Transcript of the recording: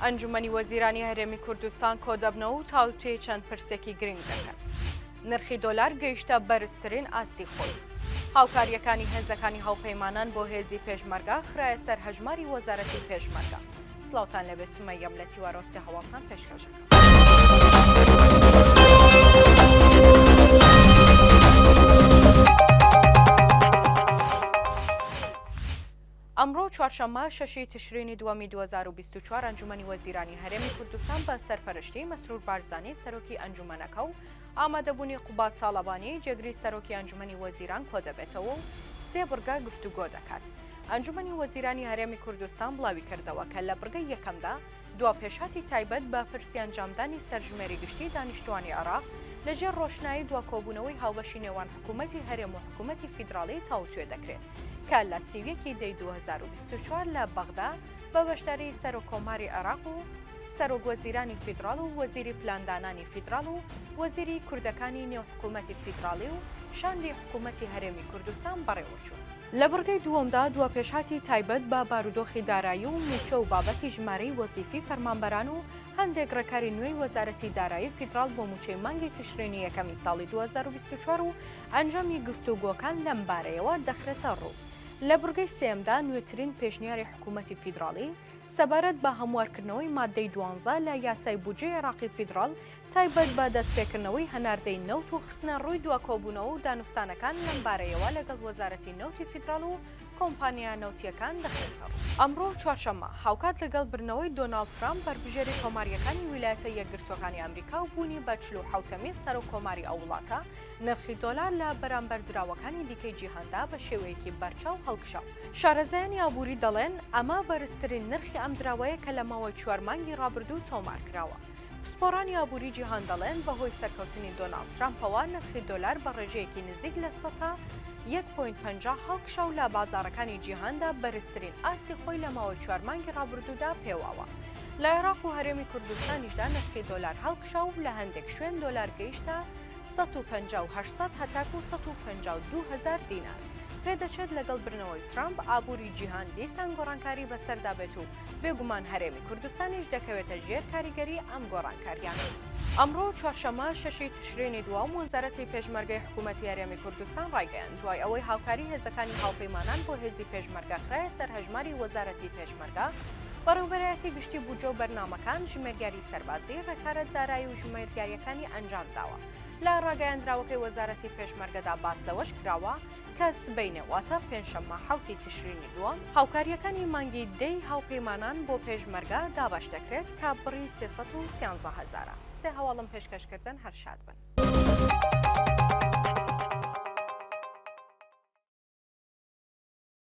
ئەنجومەنی وەزیرانی هەرێمی کوردستان کۆدەبنەوە و تاوتوێ چەند پرسێکی گرنگ دەکەن. نرخی دۆلار گەیشتە بەرزترین ئاستی خۆی. هاوکاریەکانی هێزەکانی هاوپەیمانان بۆ هێزی پێشمەرگە خرایە سەر هەژماری وەزارەتی پێشمەرگە. سڵاوتان لەبێ سومەیە ملەتی وارۆسی هەواڵتان پێشکەشەکە. ئەمڕۆ چوارشەممە شەشی تشرینی دووەمی 2024 ئەنجومەنی وەزیرانی هەرێمی کوردستان بە سەرپەرشتی مەسرور بارزانی سەرۆکی ئەنجومەنەکە و ئامادەبوونی قوبات تاڵەبانی جێگری سەرۆکی ئەنجومەنی وەزیران کۆدەبێتەوە و سێ بڕگە گفتوگۆ دەکات. ئەنجومەنی وەزیرانی هەرێمی کوردستان بڵاوی کردەوە کە لە بڕگەی یەکەمدا دوا پێشاتی تایبەت بە پرسی ئەنجامدانی سەرژمێری گشتی دانیشتوانی عێراق لەژێر ڕۆشنایی دوا کۆبوونەوەی هاوبەشی نێوان حکوومەتی هەرێم و حکوومەتی فیدراڵی تاوتوێ دەکرێت کە لە سیویەکی دەی 2024 لە بەغدا بە بەشداری سەرۆکۆماری عێراق و سەرۆک وەزیرانی فیدراڵ و وەزیری پلاندانانی فیدراڵ و وەزیری کوردەکانی نێو حکوومەتی فیدراڵی و شاندی حکوومەتی هەرێمی کوردستان بەڕێوەچوو. لە بڕگەی دووەمدا دوا پێشاتی تایبەت بە بارودۆخی دارایی و موچە و بابەتی ژمارەی وەزیفی فەرمانبەران و هەندێک ڕێکاری نوێی وەزارەتی دارایی فیدراڵ بۆ موچەی مانگی تشرینی یەکەمی ساڵی 2024 و ئەنجامی گفتوگۆکان لەم بارەیەوە دەخرێتە ڕوو. لە بڕگەی سێمدا نوێترین پێشنیاری حکوومەتی فیدراڵی سەبارەت بە هەموارکردنەوەی مادەی 12 لە یاسای بودجێ عێراقی فیدراڵ تایبەت بە دەستپێکردنەوەی هەناردەی نەوت و خستنە ڕووی دواکۆبوونەوە و دانوستانەکان لەم بارەیەوە لەگەڵ وەزارەتی نەوتی فیدراڵ و کۆمپانیا نەوتیەکان دەخرێتەوە. ئەمڕۆ چوارشەممە هاوکات لەگەڵ برنەوەی دۆناڵد ترامپ بەربژێری کۆماریەکانی ویلایەتە یەکگرتوەکانی ئەمریکا و بوونی بە 47هەمین سەرۆک کۆماری ئەو وڵاتە نرخی دۆلار لە بەرامبەر دراوەکانی دیکەی جیهاندا بە شێوەیەکی بەرچاو هەڵکشاو. شارەزایانی ئابووری دەڵێن ئەمە بەرزترین نرخی ئەم دراوەیە کە لە ماوەی 4 مانگی ڕابردوو تۆمار کراوە. پسپۆرانی ئابووری جیهان دەڵێن بەهۆی سەرکەوتنی دۆناڵد ترامپەوە نرخی دۆلار بە ڕێژەیەکی نزیک لە 1.50 هەڵکشاو لە بازاڕەکانی جیهاندا بەرزترین ئاستی خۆی لە ماوەی 4 مانگی ڕابردوودا پێواوە. لە عێراق و هەرێمی کوردستانیشدا نرخی دۆلار هەڵکشاو و لە هەندێک شوێن دۆلار گەیشتە 150 هەتاکو 152,000 دینار. پێدەچێت لەگەڵ برنەوەی ترامپ ئابووری جیهان دیسان گۆڕانکاری بەسەردا بێت و بێگومان هەرێمی کوردستانیش دەکەوێتە ژێر کاریگەری ئەم گۆڕانکاریان. ئەمڕۆ چوارشەممە شەشی تشرینی دووەم وەزارەتی پێشمەرگەی حکوومەتی هەرێمی کوردستان ڕایگەیاند دوای ئەوەی هاوکاری هێزەکانی هاوپەیمانان بۆ هێزی پێشمەرگە خرایە سەر هەژماری وەزارەتی پێشمەرگە بەڕێوەبەرایەتی گشتی بودجە و بەرنامەکان ژمێرگیاری سەربازی ڕێکارە جارایی و ژمێرگاریەکانی ئەنجام داوە. لە ڕاگەیاندراوەکەی وەزارەتی پێشمەرگەدا باس لەوەش کراوە کە سبەینەوەتە پێنجشەممە حوتی تشرینی دووەم هاوکاریەکانی مانگی دەی هاوپەیمانان بۆ پێشمەرگە دابەش دەکرێت کە بڕی 313,000. سێ هەواڵم پێشکەشکردن هەر شاد بن.